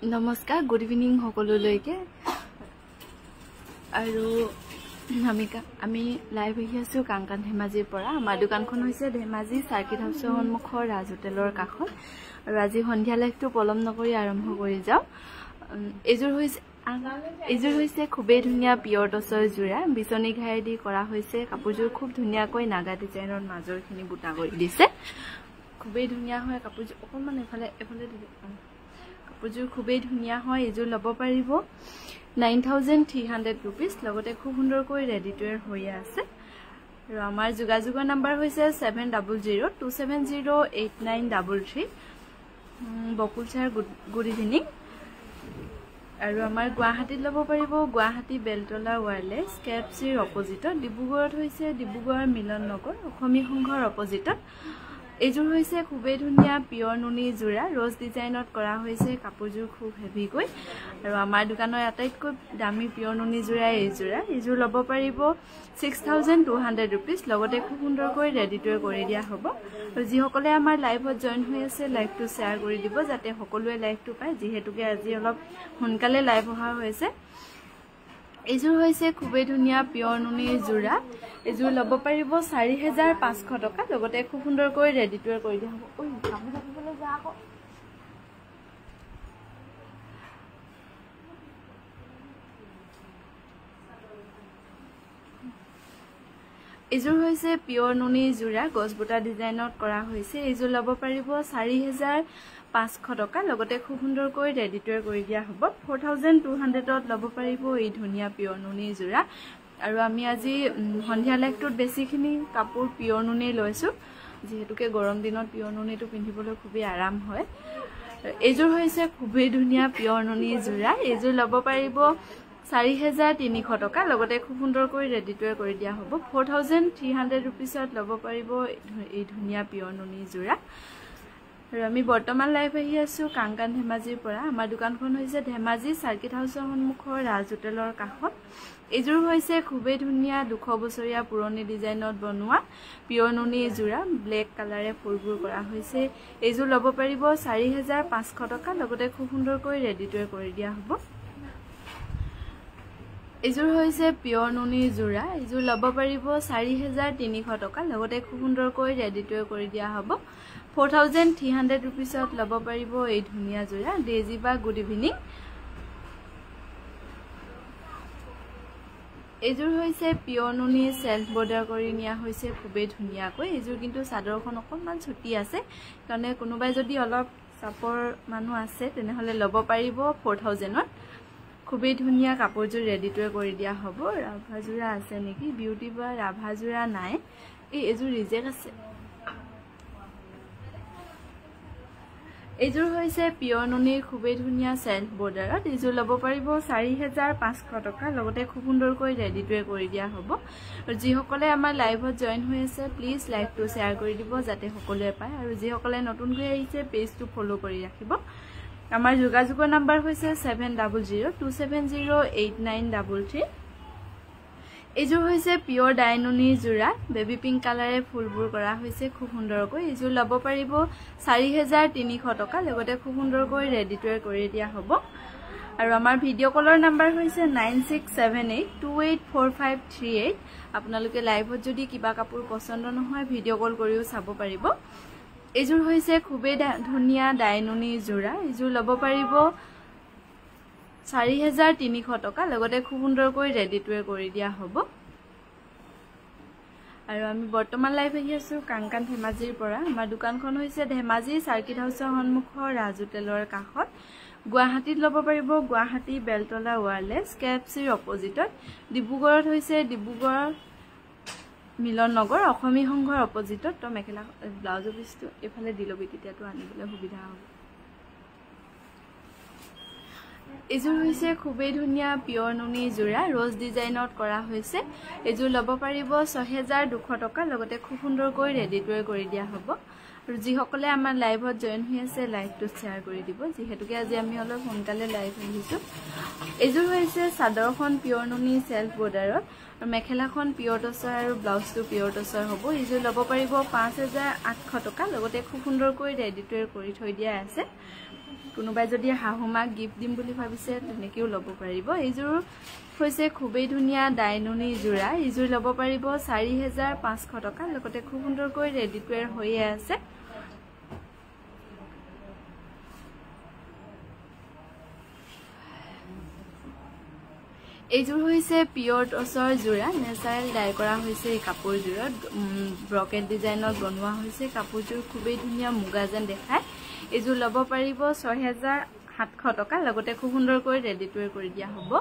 नमस्कार good evening সকলোলৈকে আৰু আমি লাইভ আহি আছো কাংকান ধেমাজিৰ পৰা আমাৰ দোকানখন হৈছে ধেমাজি সাৰ্কিট হাউছৰ সন্মুখৰ ৰাজ হোটেলৰ কাষত আৰু আজি সন্ধিয়া লাইভটো পলম নকৰি আৰম্ভ কৰি যাও এজোৰ হৈছে খুবেই ধুনীয়া পিয়ৰ টছৰ জোৰা বিচনী ঘাইদি কৰা হৈছে কাপোৰজোৰ খুব ধুনীয়াকৈ নাগা ডিজাইনৰ মাজৰখিনি বুটা কৰি দিছে খুবেই ধুনীয়া হয় কাপোৰজোৰ অকমান এফালে কাপোৰজোৰ খুবেই ধুনীয়া হয় এজোৰ ল'ব পাৰিব 9300 रुपीस লগতে খুব সুন্দৰকৈ ৰেডি টু ওয়্যাৰ হৈ আছে আৰু আমাৰ যোগাযোগৰ নম্বৰ হৈছে 7002708933 বকুলচাৰ গুড ইভিনিং আৰু আমাৰ গুৱাহাটীত ল'ব পাৰিব গুৱাহাটী বেলতলা ওয়্যাৰলেছ কেএফচিৰ অপজিটত ডিব্ৰুগড়ত হৈছে ডিব্ৰুগড় মিলন নগৰ অসমী সংঘৰ অপজিটত এজোৰ হৈছে খুবেই ধুনীয়া পিয়ৰ নুনি জোৰা ৰজ ডিজাইনত কৰা হৈছে কাপোৰজোৰ খুব হেভি কৈ আৰু আমাৰ দোকানৰ আটাইতকৈ দামী পিয়ৰ নুনি জোৰা এজোৰ ল'ব পাৰিব 6200 रुपीस লগতে খুব সুন্দৰকৈ ৰেডি টু কৰি দিয়া হ'ব আৰু যিসকলে আমাৰ লাইভত জয়েন হৈ আছে লাইভটো শেয়াৰ কৰি দিব যাতে সকলোৱে লাইভটো পায় যিহেতুকে আজি অলপ সোনকালে লাইভ অহা হৈছে এজোৰ হৈছে খুবেই ধুনীয়া পিয়ৰ নুনি জোৰা এজোৰ ল'ব পাৰিব 4500 টকা লগতে খুব সুন্দৰকৈ ৰেডি টু কৰি দিয়া হ'ব ওই কাপোৰ জাপিবলৈ যা আকৌ এজোৰ হৈছে পিয়ৰ নুনি জোৰা গছবুটা ডিজাইনত কৰা হৈছে এজোৰ ল'ব পাৰিব 4500 টকা লগতে খুব সুন্দৰকৈ ৰেডি টু কৰি দিয়া হ'ব 4200 ত ল'ব পাৰিব এই ধুনীয়া পিয়ৰ নুনি জোৰা আৰু আমি আজি সন্ধিয়া লাইভটোত বেছিখিনি কাপোৰ পিয়ৰ নুনি লৈছো যেহেতুকে গৰম দিনত পিয়ৰ নুনিটো পিন্ধিবলৈ খুবেই আৰাম হয় এজোৰ হৈছে খুবেই ধুনীয়া পিয়ৰ নুনি জোৰা এজোৰ ল'ব পাৰিব 4300 টকা লগতে খুব সুন্দৰকৈ ৰেডি টু কৰি দিয়া হ'ব 4300 रुपीसত ল'ব পাৰিব এই ধুনীয়া পিয়ৰ নুনি জোৰা আৰু আমি বৰ্তমান লাইভ আহি আছো কাংকান ধেমাজিৰ পৰা আমাৰ দোকানখন হৈছে ধেমাজি সাৰ্কিট হাউছৰ সন্মুখৰ ৰাজ হোটেলৰ কাষত এজোৰ হৈছে খুবেই ধুনীয়া 200 বছৰীয়া পুৰণি ডিজাইনত বনোৱা পিয়ৰ নুনি জোৰা ব্লেক কালাৰে ফুলবোৰ কৰা হৈছে এজোৰ ল'ব পাৰিব 4500 টকা লগতে খুব সুন্দৰকৈ ৰেডি টু কৰি দিয়া হ'ব এজোৰ হৈছে পিয়ৰ নুনি জোৰা এজোৰ ল'ব পাৰিব 4300 টকা লগতে খুব সুন্দৰকৈ ৰেডি টু কৰি দিয়া হ'ব 4300 रुपीसত ল'ব পাৰিব এই ধুনীয়া জোৰা ডেজি বা গুড ইভিনিং এজোৰ হৈছে পিয়ৰ নুনি সেলফ বৰ্ডাৰ কৰি নিয়া হৈছে খুবেই ধুনীয়াকৈ এজোৰ কিন্তু চাদৰখন অকনমান ছুটি আছে কাৰণে কোনোবাই যদি অলপ চাপৰ মানুহ আছে তেনেহলে ল'ব পাৰিব 4000ত খুবেই ধুনীয়া কাপোৰজোৰ ৰেডি টু কৰি দিয়া হ'ব ৰাভা জোৰা আছে নেকি বিউটি বা ৰাভা জোৰা নাই এই এজোৰ ৰিজেক্ট আছে এজোৰ হৈছে পিয়ৰ নুনি খুবেই ধুনীয়া সেলফ বৰ্ডাৰত এজোৰ ল'ব পাৰিব 4500 টকা লগতে খুব সুন্দৰকৈ ৰেডি টু কৰি দিয়া হ'ব আৰু যিসকলে আমাৰ লাইভত জয়েন হৈ আছে প্লিজ লাইভটো শেয়াৰ কৰি দিব যাতে সকলোৱে পায় আৰু যিসকলে নতুনকৈ আহিছে পেজটো ফলো কৰি ৰাখিব আমাৰ যোগাযোগৰ নাম্বাৰ হৈছে 7002708933 এইযোৰ হৈছে পিওৰ ডাইনুনি জোৰা বেবি পিংক কালাৰে ফুলবোৰ কৰা হৈছে খুব সুন্দৰকৈ এইযোৰ ল'ব পাৰিব 4300 টকা লগতে খুব সুন্দৰকৈ ৰেডি টু ৱেৰ কৰি দিয়া হ'ব আৰু আমাৰ ভিডিঅ' কলৰ নাম্বাৰ হৈছে 9678284538 আপোনালোকে লাইভত যদি কিবা কাপোৰ পছন্দ নহয় ভিডিঅ' কল কৰিও চাব পাৰিব এইযোৰ হৈছে খুবেই ধুনীয়া ডাইনুনি জোৰা এইযোৰ ল'ব পাৰিব 4300 টকা লগতে খুব সুন্দৰকৈ ৰেডি টু ৱেৰ কৰি দিয়া হ'ব আৰু আমি বৰ্তমান লাইভ আহি আছো কাংকান ধেমাজিৰ পৰা আমাৰ দোকানখন হৈছে ধেমাজি সাৰ্কিট হাউছৰ সন্মুখৰ ৰাজু তেলৰ কাষত গুৱাহাটীত ল'ব পাৰিব গুৱাহাটী বেলতলা ওয়াৰলেছ কেএফচিৰ অপজিটত ডিব্ৰুগড়ত হৈছে ডিব্ৰুগড় মিলন নগৰ অসমী সংঘৰ অপজিটত তো মেখেলা ব্লাউজ পিছটো এফালে দিলবি তেতিয়াটো আনিবলৈ সুবিধা হ'ব এইযোৰ হৈছে খুবেই ধুনীয়া পিওৰ নুনি জোৰা ৰ'জ ডিজাইনত কৰা হৈছে এইযোৰ ল'ব পাৰিব 6200 টকা লগতে খুব সুন্দৰকৈ ৰেডি টু ৱেৰ কৰি দিয়া হ'ব আৰু যিসকলে আমাৰ লাইভত জয়েন হৈ আছে লাইভটো শ্বেয়াৰ কৰি দিব যিহেতুকে আজি আমি অলপ সোনকালে লাইভ আহিছো এইযোৰ হৈছে চাদৰখন পিওৰ নুনি সেলফ বৰ্ডাৰত আৰু মেখেলাখন পিওৰ টছৰ আৰু ব্লাউজটো পিওৰ টছৰ হ'ব এইযোৰ ল'ব পাৰিব 5800 টকা লগতে খুব সুন্দৰকৈ ৰেডি টু ৱেৰ কৰি থৈ দিয়া আছে কোনোবাই যদি হাহুমাক গিফট দিম বুলি ভাবিছে তেনেকেও ল'ব পাৰিব এইযোৰ হৈছে খুবেই ধুনীয়া ডাইনুনি জোৰা এইযোৰ ল'ব পাৰিব 4500 টকা লগতে খুব সুন্দৰকৈ ৰেডি টু ৱেৰ হৈ আছে এইযোৰ হৈছে পিওৰ টছৰ জোৰা নেচাৰেল ডাই কৰা হৈছে এই কাপোৰযোৰত ব্ৰকেট ডিজাইনত বনোৱা হৈছে কাপোৰযোৰ খুবেই ধুনীয়া মুগা যেন দেখায় এইযোৰ ল'ব পাৰিব 6700 টকা লগতে খুব সুন্দৰকৈ ৰেডি টু ৱেৰ কৰি দিয়া হ'ব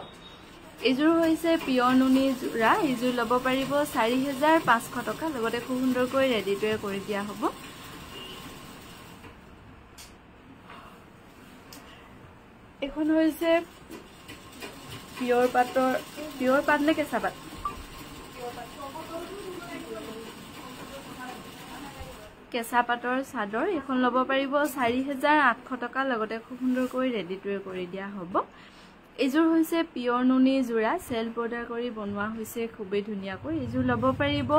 এইযোৰ হৈছে পিওৰ নুনি জোৰা এইযোৰ ল'ব পাৰিব 4500 টকা লগতে খুব সুন্দৰকৈ ৰেডি টু ৱেৰ কৰি দিয়া হ'ব এখন হৈছে পিওৰ পাট নে কেঁচা পাট কেঁচা পাটৰ চাদৰ এখন ল'ব পাৰিব 4800 টকা লগতে খুব সুন্দৰকৈ ৰেডি টু ৱেৰ কৰি দিয়া হ'ব এইযোৰ হৈছে পিওৰ নুনি জোৰা সেলফ বৰ্ডাৰ কৰি বনোৱা হৈছে খুবেই ধুনীয়াকৈ এইযোৰ ল'ব পাৰিব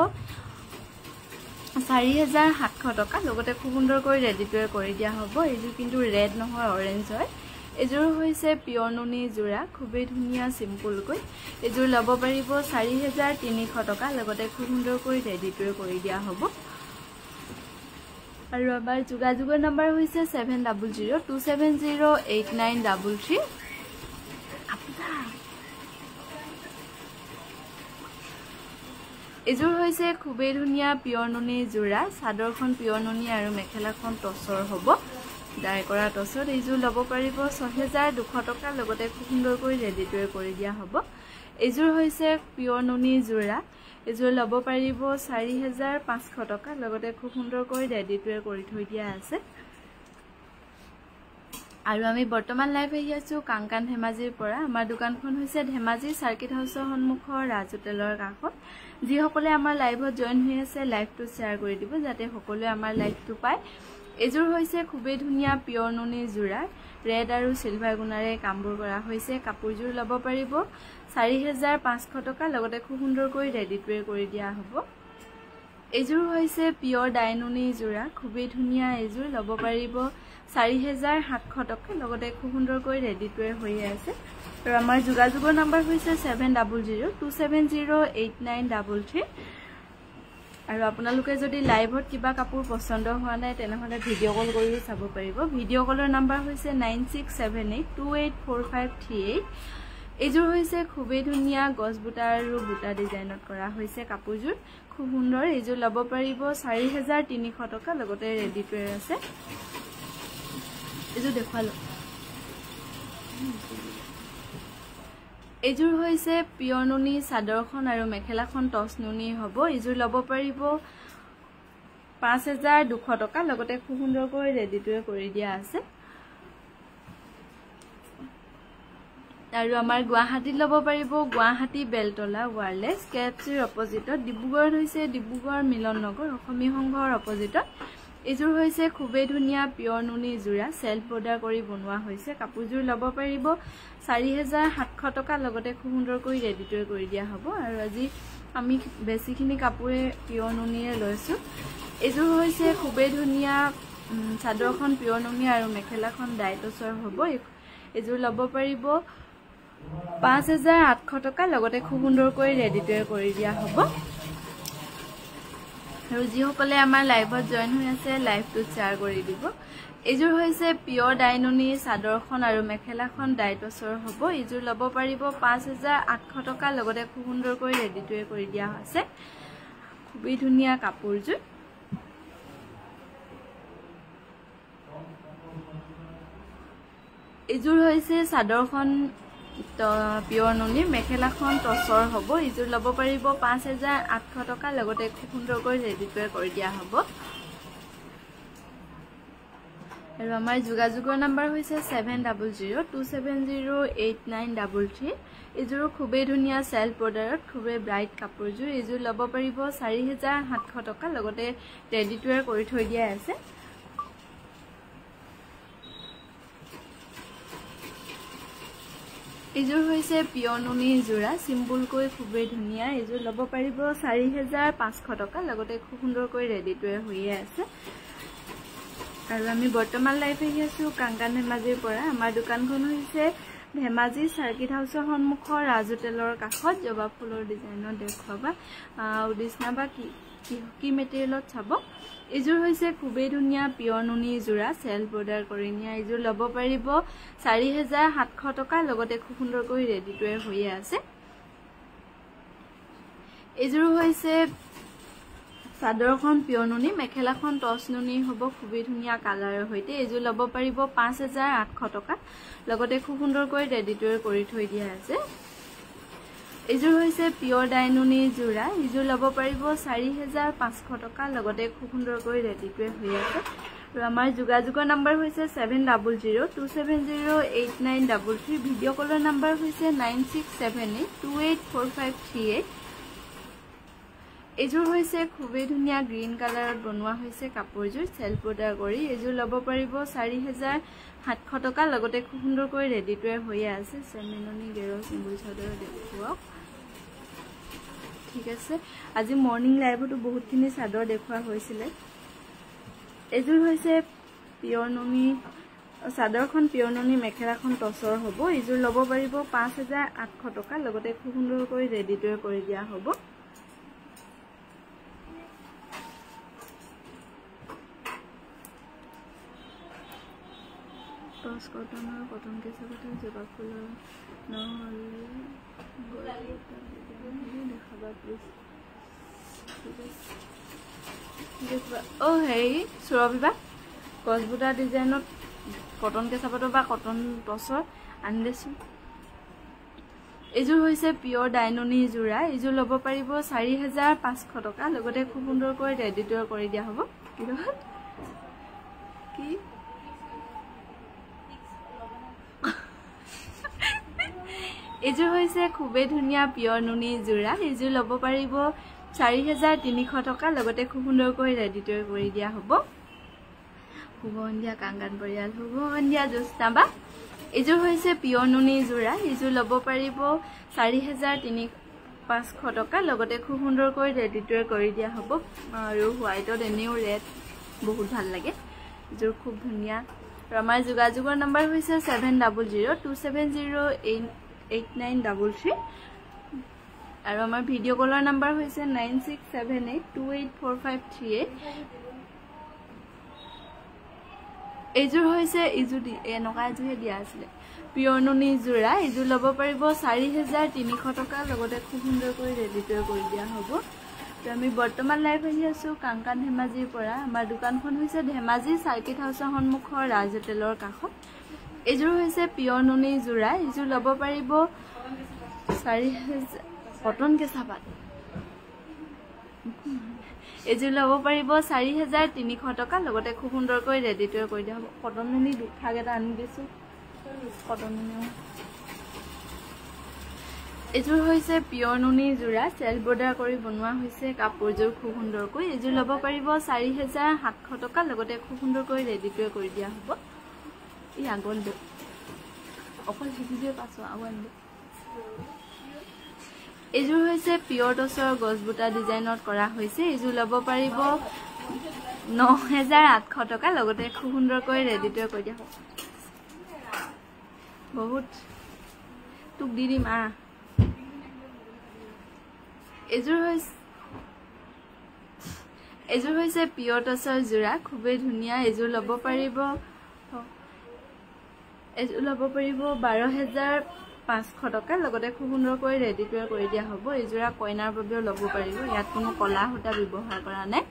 4700 টকা লগতে খুব সুন্দৰকৈ ৰেডি টু ৱেৰ কৰি দিয়া হ'ব এইযোৰ কিন্তু ৰেড নহয় অৰেঞ্জ হয় এইযোৰ হৈছে পিওৰ নুনি জোৰা খুবেই ধুনীয়া সিম্পলকৈ এইযোৰ ল'ব পাৰিব 4300 টকা লগতে খুব সুন্দৰকৈ ৰেডি টু ৱেৰ কৰি দিয়া হ'ব আৰু আমাৰ যোগাযোগৰ নাম্বাৰ হৈছে 7002708933 এইযোৰ হৈছে খুবেই ধুনীয়া পিওৰ নুনি জোৰা চাদৰখন পিওৰ নুনি আৰু মেখেলাখন টছৰ হ'ব ডাই কৰা টছত এইযোৰ ল'ব পাৰিব 6200 টকা লগতে খুব সুন্দৰকৈ ৰেডি টু ৱেৰ কৰি দিয়া হ'ব এইযোৰ হৈছে পিওৰ নুনি জোৰা এইযোৰ ল'ব পাৰিব 4500 টকা লগতে খুব সুন্দৰকৈ ৰেডি টু ৱেৰ কৰি থৈ দিয়া আছে আৰু আমি বৰ্তমান লাইভ আহি আছো কাংকান ধেমাজিৰ পৰা আমাৰ দোকানখন হৈছে ধেমাজি সাৰ্কিট হাউছৰ সন্মুখৰ ৰাজু তেলৰ কাষত যিসকলে আমাৰ লাইভত জয়েন হৈ আছে লাইভটো শ্বেয়াৰ কৰি দিব যাতে সকলোৱে আমাৰ লাইভটো পায় এইযোৰ হৈছে খুবেই ধুনীয়া পিওৰ নুনি জোৰা ৰেড আৰু সিলভাৰ গুণাৰে কামবোৰ কৰা হৈছে কাপোৰযোৰ ল'ব পাৰিব 4500 টকা লগতে খুব সুন্দৰকৈ ৰেডি টু ৱেৰ কৰি দিয়া হ'ব এইযোৰ হৈছে পিওৰ ডাইনুনি জোৰা খুবেই ধুনীয়া এইযোৰ ল'ব পাৰিব 4700 টকা লগতে খুব সুন্দৰকৈ ৰেডি টু ৱেৰ হৈ আছে আৰু আমাৰ যোগাযোগৰ নাম্বাৰ হৈছে 7002708933 আৰু আপোনালোকে যদি লাইভত কিবা কাপোৰ পছন্দ হোৱা নাই তেনেহলে ভিডিঅ' কল কৰিও চাব পাৰিব ভিডিঅ' কলৰ নাম্বাৰ হৈছে 9678284538 এইযোৰ হৈছে খুবেই ধুনীয়া গছ বুটা আৰু বুটা ডিজাইনত কৰা হৈছে কাপোৰযোৰ খুব সুন্দৰ এইযোৰ ল'ব পাৰিব 4300 টকা লগতে ৰেডি টু ৱেৰ আছে এইযোৰ দেখুৱালো এইযোৰ হৈছে পিওৰ নুনি চাদৰখন আৰু মেখেলাখন টছ নুনি হ'ব এইযোৰ ল'ব পাৰিব 5200 টকা লগতে খুব সুন্দৰকৈ ৰেডি টু ৱেৰ কৰি দিয়া আছে আৰু আমাৰ গুৱাহাটীত ল'ব পাৰিব গুৱাহাটী বেলতলা ওয়াৰলেছ কেএফচিৰ অপজিটত ডিব্ৰুগড়ত হৈছে ডিব্ৰুগড় মিলন নগৰ অসমী সংঘৰ অপজিটত এইযোৰ হৈছে খুবেই ধুনীয়া পিয়ৰ নুনি যোৰা সেলফ বৰ্ডাৰ কৰি বনোৱা হৈছে কাপোৰযোৰ ল'ব পাৰিব 4700 টকা লগতে খুব সুন্দৰকৈ ৰেডি কৰি দিয়া হ'ব আৰু আজি আমি বেছিখিনি কাপোৰে পিয়ৰ নুনিৰে লৈছো এইযোৰ হৈছে খুবেই ধুনীয়া চাদৰখন পিয়ৰ নুনি আৰু মেখেলাখন ডাইটছৰ হ'ব এইযোৰ ল'ব পাৰিব 5800 টকা লগতে খুব সুন্দৰকৈ ৰেডি কৰি দিয়া হ'ব আৰু যিসকলে আমাৰ লাইভত জয়েন হৈ আছে লাইভটো শ্বেয়াৰ কৰি দিব এইযোৰ হৈছে পিয়ৰ ডাইনুনি চাদৰখন আৰু মেখেলাখন ডাইটছৰ হ'ব এইযোৰ ল'ব পাৰিব 5800 টকা লগতে খুব সুন্দৰকৈ ৰেডি কৰি দিয়া হৈছে খুবেই ধুনীয়া কাপোৰযোৰ এইযোৰ হৈছে চাদৰখন পিয়ৰ নুনি মেখেলাখন টছৰ হ'ব এইযোৰ ল'ব পাৰিব 5800 টকা লগতে খুব সুন্দৰকৈ ৰেডি কৰি দিয়া হ'ব আৰু আমাৰ যোগাযোগৰ নম্বৰ হৈছে 7002708933 এইযোৰ খুবেই ধুনীয়া সেলফ বৰ্ডাৰত খুবেই ব্ৰাইট কাপোৰযোৰ এইযোৰ ল'ব পাৰিব 4700 টকা লগতে ৰেডি কৰি থৈ দিয়া আছে এইযোৰ হৈছে পিয়ৰ নুনি যোৰা সিম্পলকৈ খুবেই ধুনীয়া এইযোৰ ল'ব পাৰিব 4500 টকা লগতে খুব সুন্দৰকৈ ৰেডি হৈয়ে আছে আৰু আমি বৰ্তমান লাইভ আহি আছো কাংকান ধেমাজিৰ পৰা আমাৰ দোকানখন হৈছে ধেমাজি সাৰ্কিট হাউছৰ সন্মুখৰ ৰাজু তেলৰ কাষত জবা ফুলৰ ডিজাইনৰ দেখুৱাবা উদিছনা বা কি মেটেৰিয়েলত চাব এইযোৰ হৈছে খুবেই ধুনীয়া পিয়ৰ নুনি যোৰা সেলফ বৰ্ডাৰ কৰি নিয়া এইযোৰ ল'ব পাৰিব 4700 টকা লগতে খুব সুন্দৰকৈ ৰেডি হৈয়ে আছে এইযোৰ হৈছে চাদৰখন পিয়ৰ নুনি মেখেলাখন টছ নুনি হ'ব খুবেই ধুনীয়া কালাৰৰ হৈতে এইযোৰ ল'ব পাৰিব 5800 টকা লগতে খুব সুন্দৰকৈ ৰেডি কৰি থৈ দিয়া আছে এইযোৰ হৈছে পিয়ৰ ডাইনুনি যোৰা এইযোৰ ল'ব পাৰিব 4500 টকা লগতে খুব সুন্দৰকৈ ৰেডি হৈ আছে আৰু আমাৰ যোগাযোগৰ নম্বৰ হৈছে 7002708933 ভিডিঅ' কলৰ নম্বৰ হৈছে 9678284538 এইযোৰ হৈছে খুবেই ধুনীয়া গ্ৰীণ কালাৰত বনোৱা হৈছে কাপোৰযোৰ সেলফ বৰ্ডাৰ কৰি এইযোৰ ল'ব পাৰিব 4700 টকা লগতে খুব সুন্দৰকৈ ৰেডি হৈয়ে আছে চেমিননি গেৰ চিম্বল চাদৰ দেখুৱাওক ঠিক আছে আজি মৰ্নিং লাইভতো বহুতখিনি চাদৰ দেখুৱা হৈছিল এইযোৰ হৈছে পিয়ৰ নুনি চাদৰখন পিয়ৰ নুনি মেখেলাখন টছৰ হ'ব এইযোৰ ল'ব পাৰিব 5800 টকা লগতে খুব সুন্দৰকৈ ৰেডি কৰি দিয়া হ'ব টছ কটনৰ কটন কেঁচা পাতৰ জবা ফুলৰ নহ'লে দেখাবা প্লিজ হেৰি সুৰভিবা গছবুটা ডিজাইনত কটন কেঁচা পাতৰ বা কটন টছৰ আনি দিছোঁ এইযোৰ হৈছে পিয়ৰ ডাইনুনি যোৰা এইযোৰ ল'ব পাৰিব 4500 টকা লগতে খুব সুন্দৰকৈ ৰেডি কৰি দিয়া হ'ব কি এইযোৰ হৈছে খুবেই ধুনীয়া পিয়ৰ নুনি যোৰা এইযোৰ ল'ব পাৰিব 4300 টকা লগতে খুব সুন্দৰকৈ ৰেডি কৰি দিয়া হ'ব শুভ সন্ধিয়া কাংগান পৰিয়াল শুভ সন্ধিয়া জোস্নাবা এইযোৰ হৈছে পিয়ৰ নুনি যোৰা এইযোৰ ল'ব পাৰিব 4500 টকা লগতে খুব সুন্দৰকৈ ৰেডি কৰি দিয়া হ'ব আৰু হোৱাইটত এনেও ৰেড বহুত ভাল লাগে এইযোৰ খুব ধুনীয়া আৰু আমাৰ যোগাযোগৰ নম্বৰ হৈছে 7002708933 আৰু আমাৰ ভিডিঅ' কলৰ নম্বৰ হৈছে 9678284538 এইযোৰ হৈছে ইযোৰ এনেকুৱা এযোৰহে দিয়া আছিলে পিয়ৰ নুনি যোৰা এইযোৰ ল'ব পাৰিব 4300 টকা লগতে খুব সুন্দৰকৈ ৰেডি কৰি দিয়া হ'ব তো আমি বৰ্তমান লাইভ আহি আছো কাংকান ধেমাজিৰ পৰা আমাৰ দোকানখন হৈছে ধেমাজি সাৰ্কিট হাউছৰ সন্মুখৰ ৰাজু তেলৰ কাষত এইযোৰ হৈছে পিয়ৰ নুনি যোৰা এইযোৰ ল'ব পাৰিব 4000 কটন কেঁচা পাত এইযোৰ ল'ব পাৰিব 4300 টকা লগতে খুব সুন্দৰকৈ ৰেডি কৰি দিয়া হ'ব কটন নুনি দুখাগ এটা আনি দিছোঁ কটন নুনি এজোৰ হৈছে পিয়ৰ নুনি জোৰা সেলফ বৰ্ডাৰ কৰি বনোৱা হৈছে কাপোৰজোৰ খুব সুন্দৰকৈ এজোৰ ল'ব পাৰিব 4700 টকা লগতে খুব সুন্দৰকৈ ৰেডি কৰি দিয়া হ'ব ই আগল দে অকল ভিডিঅ পাছো আগল দে এজোৰ হৈছে পিয়ৰ টছৰ গছবুটা ডিজাইনত কৰা হৈছে এজোৰ ল'ব পাৰিব 9800 টকা লগতে খুব সুন্দৰকৈ ৰেডি কৰি দিয়া হ'ব বহুত তুক দি দিম এজোৰ হৈছে পিয়ৰ টছৰ জোৰা খুবেই ধুনীয়া এজোৰ ল'ব পাৰিব 12500 টকা লগতে খুব সুন্দৰকৈ ৰেডি কৰি দিয়া হ'ব এজোৰা কইনাৰ বাবেও ল'ব পাৰিব ইয়াত কোনো কলা সূতা ব্যৱহাৰ কৰা নাই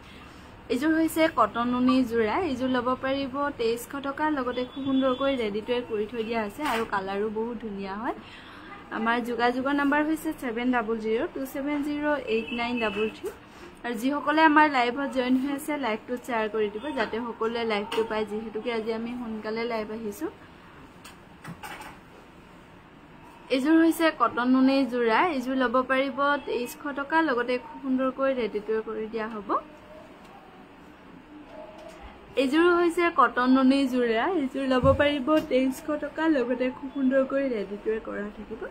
এজোৰ হৈছে কটন নুনি জোৰা এজোৰ ল'ব পাৰিব 2300 টকা লগতে খুব সুন্দৰকৈ ৰেডি কৰি থৈ দিয়া আছে আৰু কালাৰো বহুত ধুনীয়া হয় আমাৰ যোগাযোগৰ নাম্বাৰ হৈছে 7002708933 আৰু যিসকলে আমাৰ লাইভত জয়েন হৈ আছে লাইভটো শ্বেয়াৰ কৰি দিব যাতে সকলোৱে লাইভটো পায় যিহেতুকে আজি আমি সোনকালে লাইভ আহিছো এজোৰ হৈছে কটন নুনি জোৰা এজোৰ ল'ব পাৰিব 2300 টকা লগতে খুব সুন্দৰকৈ ৰেডি কৰি দিয়া হ'ব এজোৰ হৈছে কটন নুনি জোৰা এজোৰ ল'ব পাৰিব 2300 টকা লগতে খুব সুন্দৰকৈ ৰেডি কৰা থাকিব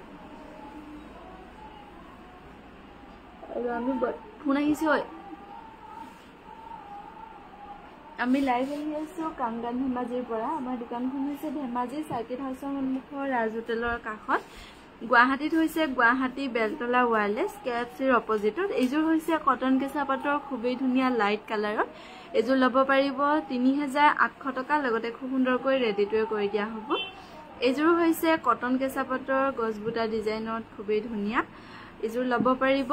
আৰু আমি ফোন আহিছে আমি লাইভ আহি আছো কাংগান ধেমাজিৰ পৰা আমাৰ দোকানখন হৈছে ধেমাজি সাৰ্কিট হাউছৰ সন্মুখৰ ৰাজ হোটেলৰ কাষত গুৱাহাটীত হৈছে গুৱাহাটী বেলতলা ওয়াৰলেছ কেএফচিৰ অপজিটত এজোৰ হৈছে কটন কেঁচা পাটৰ খুবেই ধুনীয়া লাইট কালাৰৰ এজোৰ ল'ব পাৰিব 3800 টকা লগতে খুব সুন্দৰকৈ ৰেডি কৰি দিয়া হ'ব এজোৰ হৈছে কটন কেঁচা পাটৰ গছবুটা ডিজাইনত খুবেই ধুনীয়া এজোৰ ল'ব পাৰিব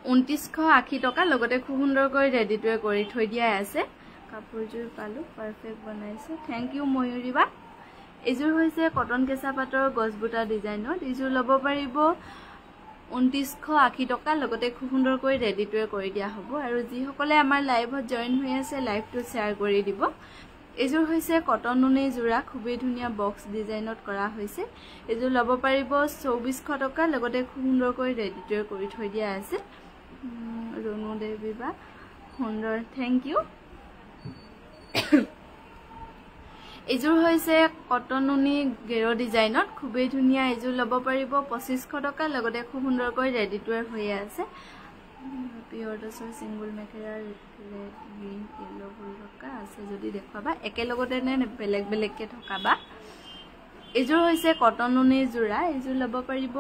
2980 টকা লগতে খুব সুন্দৰকৈ ৰেডি কৰি থৈ দিয়া আছে কাপোৰজোৰ পালো পাৰফেক্ট বনাইছে থ্যাংক ইউ ময়ূৰীবা এজোৰ হৈছে কটন কেঁচা পাটৰ গছবুটা ডিজাইনত এজোৰ ল'ব পাৰিব 2980 টকা লগতে খুব সুন্দৰকৈ ৰেডি কৰি দিয়া হ'ব আৰু যিসকলে আমাৰ লাইভত জয়েন হৈ আছে লাইভটো শ্বেয়াৰ কৰি দিব এজোৰ হৈছে কটন নুনি জোৰা খুবেই ধুনীয়া বক্স ডিজাইনত কৰা হৈছে এজোৰ ল'ব পাৰিব 2400 টকা লগতে খুব সুন্দৰকৈ ৰেডি কৰি থৈ দিয়া আছে ৰণু দেৱী বা সুন্দৰ থ্যাংক ইউ এজোৰ হৈছে কটন নুনি গেৰো ডিজাইনত খুবেই ধুনীয়া এজোৰ ল'ব পাৰিব 2500 টকা লগতে খুব সুন্দৰকৈ ৰেডি হৈ আছে পিয়ৰ টছৰ সিঙ্গল মেখেলা ৰেড গ্ৰীন ইয়েলো ফুল থকা আছে যদি দেখুৱাবা একেলগতে নে বেলেগ বেলেগকে থকাবা এজোৰ হৈছে কটন নুনি জোৰা এজোৰ ল'ব পাৰিব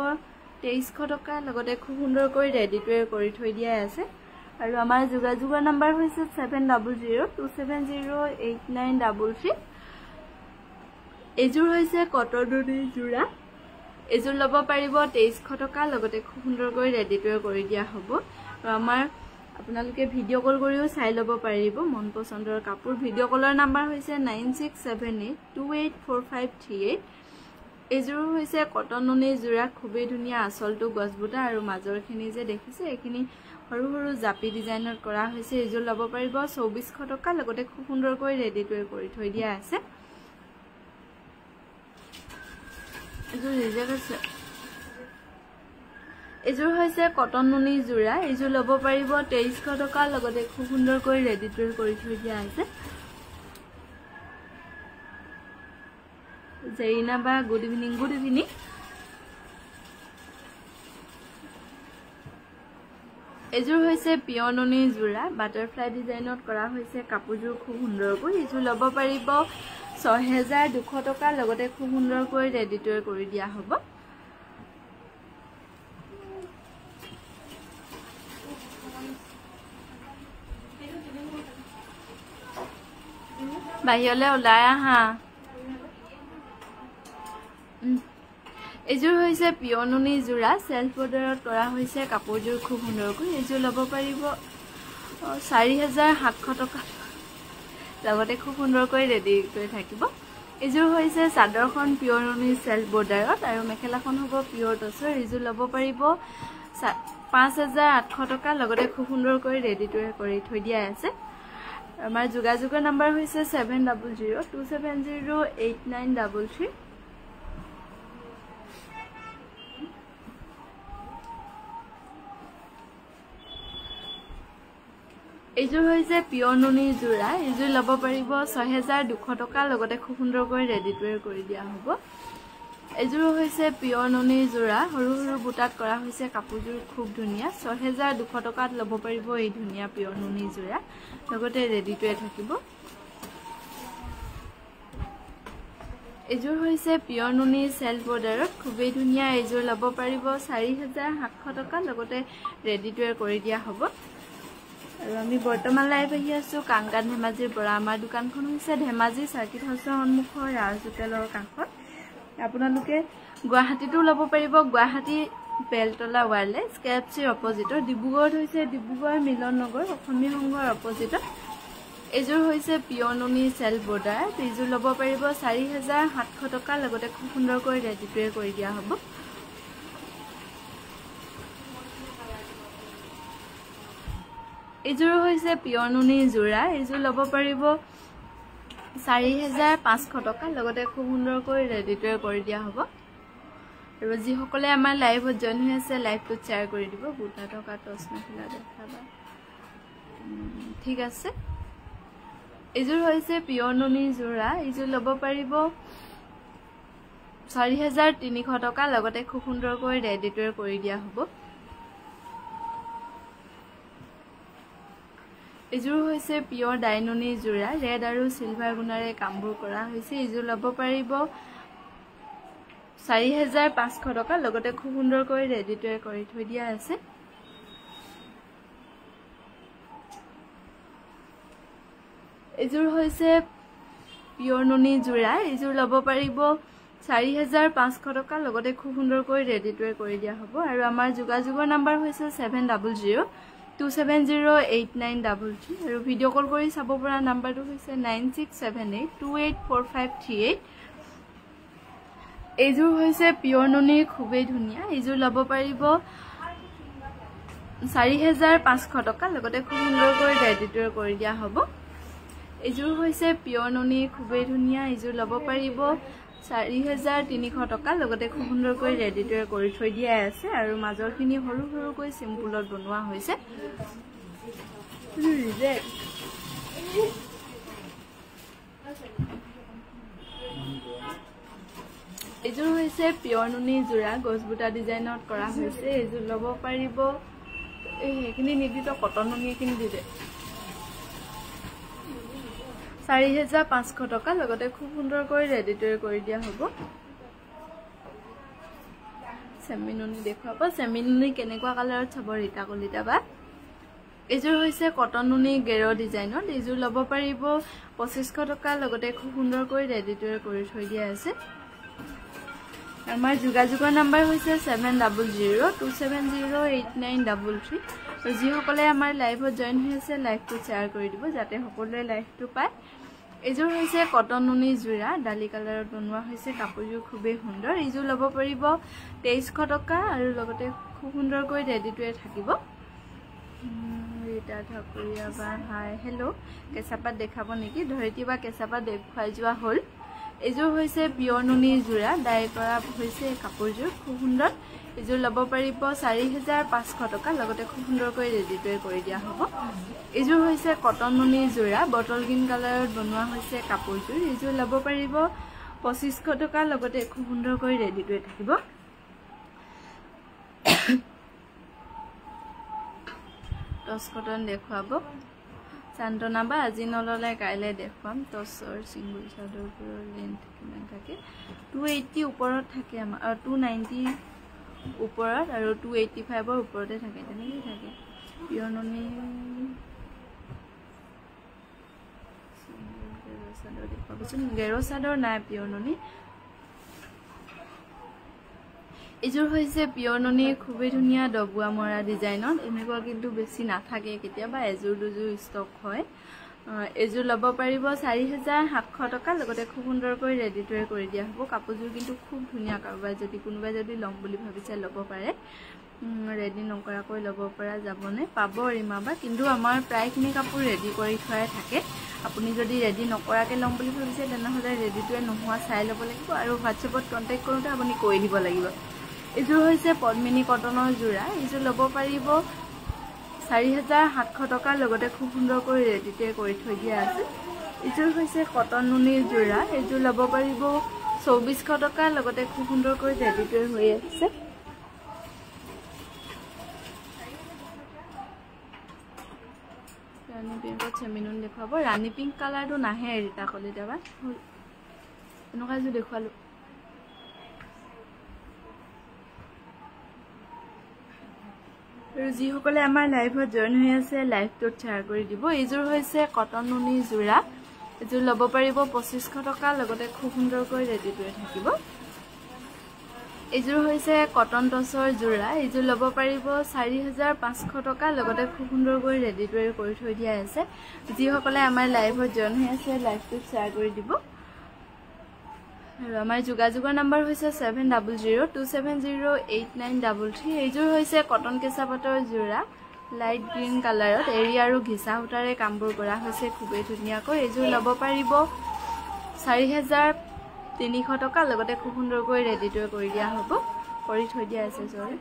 2300 টকা লগতে খুব সুন্দৰকৈ ৰেডি কৰি থৈ দিয়া আছে আৰু আমাৰ যোগাযোগৰ নাম্বাৰ হৈছে 7002708933 এজোৰ হৈছে কটন নুনি জোৰা এজোৰ ল'ব পাৰিব 2300 টকা লগতে খুব সুন্দৰকৈ ৰেডি কৰি দিয়া হ'ব আৰু আমাৰ আপোনালোকে ভিডিঅ' কল কৰিও চাই ল'ব পাৰিব মন পছন্দৰ কাপোৰ ভিডিঅ' কলৰ নাম্বাৰ হৈছে 9678284538 এজোৰ হৈছে কটন নুনি জোৰা খুবেই ধুনীয়া আচলটো গছবুটা আৰু মাজৰখিনি যে দেখিছে এইখিনি সৰু সৰু জাপি ডিজাইনত কৰা হৈছে এজোৰ ল'ব পাৰিব 2400 টকা লগতে খুব সুন্দৰকৈ ৰেডি কৰি থৈ দিয়া আছে এজোৰ হৈছে কটন নুনি জোৰা এজোৰ ল'ব পাৰিব 2300 টকা লগতে খুব সুন্দৰকৈ ৰেডি কৰি থৈ দিয়া আছে জেৰিনা বা গুড ইভিনিং এজোৰ হৈছে পিয়ৰ নুনি জোৰা বাটাৰফ্লাই ডিজাইনত কৰা হৈছে কাপোৰজোৰ খুব সুন্দৰকৈ এজোৰ ল'ব পাৰিব 6200 টকা লগতে খুব সুন্দৰকৈ ৰেডি কৰি দিয়া হ'ব বাহিৰলৈ ওলাই আহা এজোৰ হৈছে পিয়ৰ নুনি জোৰা সেলফ বৰ্ডাৰত কৰা হৈছে কাপোৰজোৰ খুব সুন্দৰকৈ এজোৰ ল'ব পাৰিব 4700 টকা লগতে খুব সুন্দৰকৈ ৰেডি কৰি থাকিব এজোৰ হৈছে চাদৰখন পিয়ৰ নুনি সেলফ বৰ্ডাৰত আৰু মেখেলাখন হ'ব পিয়ৰ টছৰ এজোৰ ল'ব পাৰিব 5800 টকা লগতে খুব সুন্দৰকৈ ৰেডি কৰি থৈ দিয়া আছে আমাৰ যোগাযোগৰ নাম্বাৰ হৈছে 7002708933 এইযোৰ হৈছে পিয়ৰ নুনি যোৰা এইযোৰ ল'ব পাৰিব ৬২০০ টকা লগতে খুব সুন্দৰকৈ ৰেডি টু ৱেৰ কৰি দিয়া হ'ব এইযোৰ হৈছে পিয়ৰ নুনি যোৰা সৰু সৰু বুটাত কৰা হৈছে কাপোৰযোৰ খুব ধুনীয়া ৬২০০ টকাত ল'ব পাৰিব এই ধুনীয়া পিয়ৰ নুনি যোৰা লগতে ৰেডি টু ৱেৰ থাকিব এইযোৰ হৈছে পিয়ৰ নুনি সেলফ বৰ্ডাৰত খুবেই ধুনীয়া এইযোৰ ল'ব পাৰিব ৪৭০০ টকা লগতে ৰেডি টু ৱেৰ কৰি দিয়া হ'ব আৰু আমি বৰ্তমান লাইভ আহি আছো কাংগান ধেমাজিৰ পৰা আমাৰ দোকানখন হৈছে ধেমাজি সাৰ্কিট হাউছৰ সন্মুখৰ ৰাজ হোটেলৰ কাষত আপোনালোকে গুৱাহাটীতো ল'ব পাৰিব গুৱাহাটী বেলতলা ৱায়াৰলেছ কেএফচিৰ অপজিটৰ ডিব্ৰুগড়ত হৈছে ডিব্ৰুগড় মিলন নগৰ অসমীয়া সংঘৰ অপজিটত এইযোৰ হৈছে পিয়ৰ নুনি সেলফ বৰ্ডাৰ এইযোৰ ল'ব পাৰিব ৪৭০০ টকা লগতে খুব সুন্দৰকৈ ৰেডি টু ৱেৰ কৰি দিয়া হ'ব এইযোৰ হৈছে পিয়ৰ নুনি যোৰা এইযোৰ ল'ব পাৰিব ৪৫০০ টকা লগতে খুব সুন্দৰকৈ ৰেডি টু ৱেৰ কৰি দিয়া হ'ব আৰু যিসকলে আমাৰ লাইভত জইন হৈ আছে লাইভটো শ্বেয়াৰ কৰি দিব বুটা থকা টচ মেখেলা দেখাবা ঠিক আছে এইযোৰ হৈছে পিয়ৰ নুনি যোৰা এইযোৰ ল'ব পাৰিব ৪৩০০ টকা লগতে খুব সুন্দৰকৈ ৰেডি টু ৱেৰ কৰি দিয়া হ'ব এইযোৰ হৈছে পিয়ৰ ডাইনুনি যোৰা ৰেড আৰু সিলভাৰ গুণাৰে কামবোৰ কৰা হৈছে এইযোৰ ল'ব পাৰিব ৪৫০০ টকা লগতে খুব সুন্দৰকৈ ৰেডি টু ৱেৰ কৰি থৈ দিয়া আছে এইযোৰ হৈছে পিয়ৰ নুনি যোৰা এইযোৰ ল'ব পাৰিব ৪৫০০ টকা লগতে খুব সুন্দৰকৈ ৰেডি টু ৱেৰ কৰি দিয়া হ'ব আৰু আমাৰ যোগাযোগৰ নাম্বাৰ হৈছে 7002708933 আৰু ভিডিঅ' কল কৰি চাব পৰা নাম্বাৰটো হৈছে 9678284538 এইযোৰ হৈছে পিয়ৰ নুনি খুবেই ধুনীয়া এইযোৰ ল'ব পাৰিব ৪৫০০ টকা লগতে খুব সুন্দৰকৈ ৰেডি টু ৱেৰ কৰি দিয়া হ'ব এইযোৰ হৈছে পিয়ৰ নুনি খুবেই ধুনীয়া এইযোৰ ল'ব পাৰিব ৪৩০০ টকা লগতে খুব সুন্দৰকৈ ৰেডি টু ৱেৰ কৰি থৈ দিয়া আছে আৰু মাজৰখিনি সৰু সৰুকৈ চিম্পুলত বনোৱা হৈছে এইযোৰ হৈছে পিয়ৰ নুনি যোৰা গছবুটা ডিজাইনত কৰা হৈছে এইযোৰ ল'ব পাৰিব এইখিনি নিদিত কটন নুনি কিনি দিলে ৪৫০০ টকা লগতে খুব সুন্দৰকৈ ৰেডি টু ৱেৰ কৰি দিয়া হ'ব চেমি নুনি দেখুৱাব চেমি নুনি কেনেকুৱা কালাৰত চাব ৰিতা কলিতা বা এইযোৰ হৈছে কটন নুনি গেৰ ডিজাইনত এইযোৰ ল'ব পাৰিব ২৫০০ টকা লগতে খুব সুন্দৰকৈ ৰেডি টু ৱেৰ কৰি থৈ দিয়া আছে আমাৰ যোগাযোগৰ নাম্বাৰ হৈছে 7002708933 আৰু যিসকলে আমাৰ লাইভত জইন হৈ আছে লাইভটো শ্বেয়াৰ কৰি দিব যাতে সকলোৱে লাইভটো পায় এইযোৰ হৈছে কটন নুনি যোৰা ডালি কালাৰত বনোৱা হৈছে কাপোৰযোৰ খুবেই সুন্দৰ এইযোৰ ল'ব পাৰিব ২৩০০ টকা আৰু লগতে খুব সুন্দৰকৈ ৰেডি টু ৱেৰ থাকিব ৰীতা ঠাকুৰীয়া বা হাই হেল্ল' কেঁচাপাত দেখাব নেকি ধৰিত্ৰী বা কেঁচাপাত দেখুৱাই যোৱা হ'ল এইযোৰ হৈছে পিয়ৰ নুনি যোৰা ডাই কৰা হৈছে কাপোৰযোৰ খুব সুন্দৰ এইযোৰ ল'ব পাৰিব ৪৫০০ টকা লগতে খুব সুন্দৰকৈ ৰেডি টু ৱেৰ কৰি দিয়া হ'ব এইযোৰ হৈছে কটন নুনি যোৰা বটল গ্ৰীণ কালাৰত বনোৱা হৈছে কাপোৰযোৰ এইযোৰ ল'ব পাৰিব ২৫০০ টকা লগতে খুব সুন্দৰকৈ ৰেডি টু ৱেৰ থাকিব টচ কটন দেখুৱাব চান্তনা বা আজি নললে কাইলে দেখুৱাম টচৰ চিংগুল চাদৰবোৰৰ লেন্থ কিমান থাকে 280 ওপৰত থাকে আমাৰ 290 ওপৰত আৰু 285ৰ ওপৰতে থাকে তেনেকৈ থাকে পিয়ৰ নুনি চাদৰ দেখুৱাবচোন গেৰ চাদৰ নাই পিয়ৰ নুনি এইযোৰ হৈছে পিয়ৰ নুনি খুবেই ধুনীয়া ডবুৱা মৰা ডিজাইনত এনেকুৱা কিন্তু বেছি নাথাকে কেতিয়াবা এযোৰ দুযোৰ ষ্টক হয় এইযোৰ ল'ব পাৰিব ৪৭০০ টকা লগতে খুব সুন্দৰকৈ ৰেডি টু ৱেৰ কৰি দিয়া হ'ব কাপোৰযোৰ কিন্তু খুব ধুনীয়া কোনোবাই যদি ল'ম বুলি ভাবিছে ল'ব পাৰে ৰেডি নকৰাকৈ ল'ব পৰা যাবনে পাব ৰিমাবা কিন্তু আমাৰ প্ৰায়খিনি কাপোৰ ৰেডি কৰি থোৱাই থাকে আপুনি যদি ৰেডি নকৰাকৈ ল'ম বুলি ভাবিছে তেনেহ'লে ৰেডি টু ৱেৰ নোহোৱা চাই ল'ব লাগিব আৰু হোৱাটছএপত কণ্টেক্ট কৰোঁতে আপুনি কৈ দিব লাগিব এইযোৰ হৈছে পদ্মিনী কটনৰ যোৰা এইযোৰ ল'ব পাৰিব 4700 টকাৰ লগতে খুব সুন্দৰকৈ ৰেডিতে কৰি থৈ দিয়া আছে এইযোৰ হৈছে কটন নুনিৰ যোৰা এইযোৰ ল'ব পাৰিব 2400 টকাৰ লগতে খুব সুন্দৰকৈ ৰেডিতে হৈ আছে ৰানী পিংকত চেমিনুন দেখাব ৰানী পিংক কালাৰটো নাহে এৰিটা কলি দেবা এনেকুৱা যে দেখালো যিসকলে আমাৰ লাইভত জয়েন হৈ আছে লাইভটোত শ্বেয়াৰ কৰি দিব এইযোৰ হৈছে কটন নুনি যোৰা এইযোৰ ল'ব পাৰিব 2500 টকা লগতে খুব সুন্দৰকৈ ৰেডি কৰি থাকিব এইযোৰ হৈছে কটন টছৰ যোৰা এইযোৰ ল'ব পাৰিব 4500 টকা লগতে খুব সুন্দৰকৈ ৰেডি কৰি থৈ দিয়া আছে যিসকলে আমাৰ লাইভত জয়েন হৈ আছে লাইভটোত শ্বেয়াৰ কৰি দিব আৰু আমাৰ যোগাযোগৰ নম্বৰ হৈছে 7002708933 এইযোৰ হৈছে কটন কেঁচা পাটৰ যোৰা লাইট গ্ৰীন কালাৰত এৰি আৰু ঘিচা সূতাৰে কামবোৰ কৰা হৈছে খুবেই ধুনীয়াকৈ এইযোৰ ল'ব পাৰিব 4300 টকা লগতে খুব সুন্দৰকৈ ৰেডি কৰি দিয়া হ'ব কৰি থৈ দিয়া আছে সৰি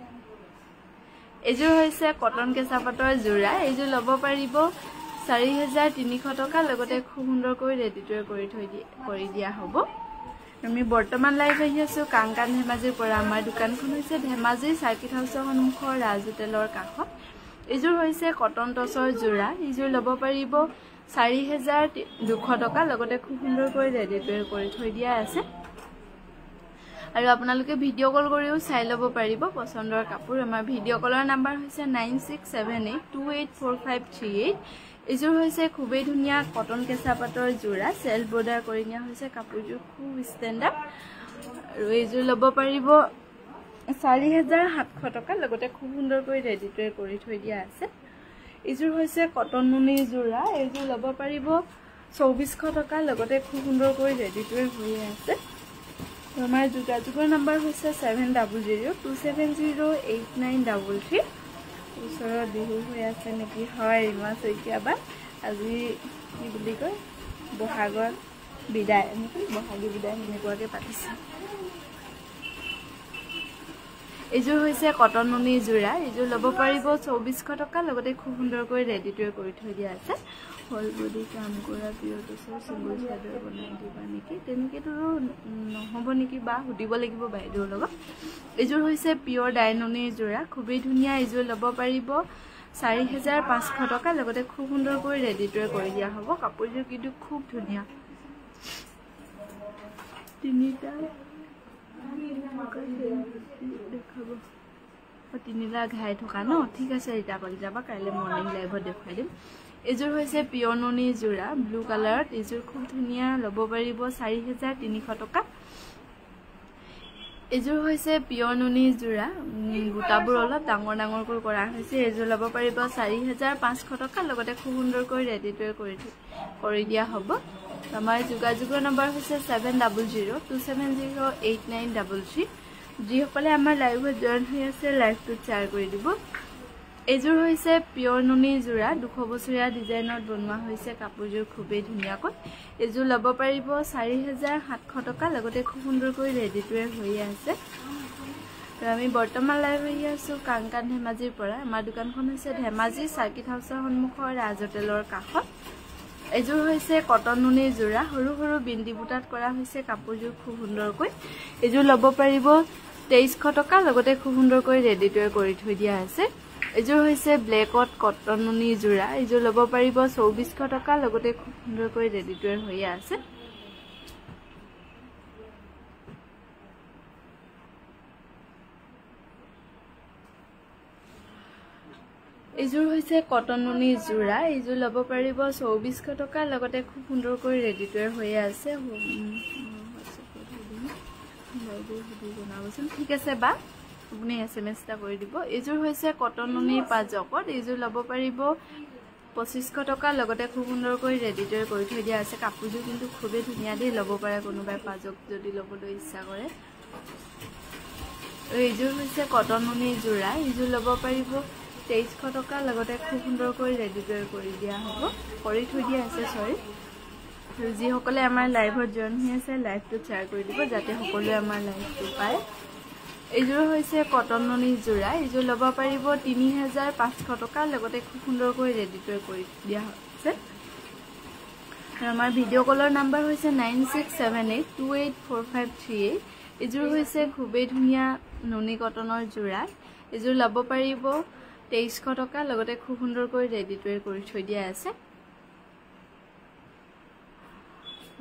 এইযোৰ হৈছে কটন কেঁচা পাটৰ যোৰা এইযোৰ ল'ব পাৰিব 4300 টকা লগতে খুব সুন্দৰকৈ ৰেডি কৰি দিয়া হ'ব আমি বৰ্তমান লাইভ আহি আছো কাংকান ধেমাজিৰ পৰা আমাৰ দোকানখন হৈছে ধেমাজি সাৰ্কিট হাউছৰ সন্মুখৰ ৰাজ হোটেলৰ কাষত এইযোৰ হৈছে কটন টছৰ যোৰা এইযোৰ ল'ব পাৰিব 4200 টকা লগতে খুব সুন্দৰকৈ ৰেডি কৰি থৈ দিয়া আছে আৰু আপোনালোকে ভিডিঅ' কল কৰিও চাই ল'ব পাৰিব পছন্দৰ কাপোৰ আমাৰ ভিডিঅ' কলৰ নম্বৰ হৈছে 9678284538 এইযোৰ হৈছে খুবেই ধুনীয়া কটন কেঁচা পাটৰ যোৰা সেলফ বৰ্ডাৰ কৰি নিয়া হৈছে কাপোৰযোৰ খুব ষ্টেণ্ডাৰ্ড আৰু এইযোৰ ল'ব পাৰিব 4700 টকা লগতে খুব সুন্দৰকৈ ৰেডি কৰি থৈ দিয়া আছে এইযোৰ হৈছে কটন নুনি যোৰা এইযোৰ ল'ব পাৰিব 2400 টকা লগতে খুব সুন্দৰকৈ ৰেডি হৈ আছে আমাৰ যোগাযোগৰ নম্বৰ হৈছে 7002708933 ওচৰত বিহু হৈ আছে নেকি হয় ৰিমা শইকীয়াবা আজি কি বুলি কয় বহাগৰ বিদায় বহাগী বিদায় এনেকুৱাকৈ পাতিছে এইযোৰ হৈছে কটন নুনি যোৰা এইযোৰ ল'ব পাৰিব 2400 টকা লগতে খুব সুন্দৰকৈ ৰেডি কৰি থৈ দিয়া আছে হল বডি কাম কৰা পিয়ৰ টছৰ চিম্বল চাদৰ বনাই দিবা নেকি তেনেকেতো নহ'ব নেকি বা সুধিব লাগিব বাইদেউৰ লগত এইযোৰ হৈছে পিয়ৰ ডাইনুনি যোৰা খুবেই ধুনীয়া এইযোৰ ল'ব পাৰিব 4500 টকা লগতে খুব সুন্দৰকৈ ৰেডি কৰি দিয়া হ'ব কাপোৰযোৰ কিন্তু খুব ধুনীয়া তিনিটা দেখাব তিনিটা ঘাই থকা ন ঠিক আছে এটা কৰি যাবা কাইলৈ মৰ্নিং লাইভত দেখুৱাই দিম এইযোৰ হৈছে পিয়ৰ নুনি যোৰা ব্লু কালাৰত এইযোৰ খুব ধুনীয়া ল'ব পাৰিব 4300 টকা এইযোৰ হৈছে পিয়ৰ নুনি যোৰা বুটাবোৰ অলপ ডাঙৰ ডাঙৰকৈ কৰা হৈছে এইযোৰ ল'ব পাৰিব 4500 টকা লগতে খুব সুন্দৰকৈ ৰেডি কৰি দিয়া হ'ব আমাৰ যোগাযোগৰ নম্বৰ হৈছে 7002708933 যিসকলে আমাৰ লাইভত জয়েন হৈ আছে লাইভটোত শ্বেয়াৰ কৰি দিব এইযোৰ হৈছে পিয়ৰ নুনি যোৰা 200 বছৰীয়া ডিজাইনত বনোৱা হৈছে কাপোৰযোৰ খুবেই ধুনীয়াকৈ এইযোৰ ল'ব পাৰিব 4700 টকা লগতে খুব সুন্দৰকৈ ৰেডি হৈ আছে আমি বৰ্তমান লাইভ আহি আছো কাংকান ধেমাজিৰ পৰা আমাৰ দোকানখন হৈছে ধেমাজি সাৰ্কিট হাউছৰ সন্মুখৰ ৰাজ হোটেলৰ কাষত এইযোৰ হৈছে কটন নুনি যোৰা সৰু সৰু বিন্দি বুটাত কৰা হৈছে কাপোৰযোৰ খুব সুন্দৰকৈ এইযোৰ ল'ব পাৰিব 2300 টকা লগতে খুব সুন্দৰকৈ ৰেডি কৰি থৈ দিয়া আছে এইযোৰ হৈছে ব্লেকত কটন নুনি যোৰা এইযোৰ ল'ব পাৰিব 2400 টকা লগতে খুব সুন্দৰকৈ ৰেডি হৈ আছে এইযোৰ হৈছে কটন নুনি যোৰা এইযোৰ ল'ব পাৰিব 2400 টকা লগতে খুব সুন্দৰকৈ ৰেডি হৈ আছে ঠিক আছে বা আপুনি SMS এটা কৰি দিব এইযোৰ হৈছে কটন নুনি পাজকত এইযোৰ ল'ব পাৰিব 2500 টকা লগতে খুব সুন্দৰকৈ ৰেডি কৰি থৈ দিয়া আছে কাপোৰযোৰ কিন্তু খুবেই ধুনীয়া দেই ল'ব পাৰে কোনোবাই পাজক যদি ল'বলৈ ইচ্ছা কৰে এইযোৰ হৈছে কটন নুনি যোৰা এইযোৰ ল'ব পাৰিব 2300 টকা লগতে খুব সুন্দৰকৈ ৰেডি কৰি দিয়া হ'ব কৰি থৈ দিয়া আছে সৰি যিসকলে আমাৰ লাইভত জয়েন হৈ আছে লাইভটো শ্বেয়াৰ কৰি দিব যাতে সকলোৱে আমাৰ লাইভটো পায় এইযোৰ হৈছে কটন নুনি যোৰা এইযোৰ ল'ব পাৰিব 3500 টকা লগতে খুব সুন্দৰকৈ ৰেডি কৰি দিয়া হৈছে আমাৰ ভিডিঅ' কলৰ নাম্বাৰ হৈছে 9678284538 এইযোৰ হৈছে খুবেই ধুনীয়া নুনি কটনৰ যোৰা এইযোৰ ল'ব পাৰিব 2300 টকা লগতে খুব সুন্দৰকৈ ৰেডি কৰি থৈ দিয়া আছে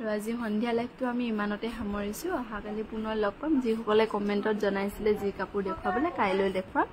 আজি সন্ধিয়া লাইভটো আমি ইমানতে সামৰিছো অহাকালি পুনৰ লগ পাম যিসকলে কমেন্টত জনাইছিলে যি কাপোৰ দেখুৱাবলৈ কাইলৈ দেখুৱাম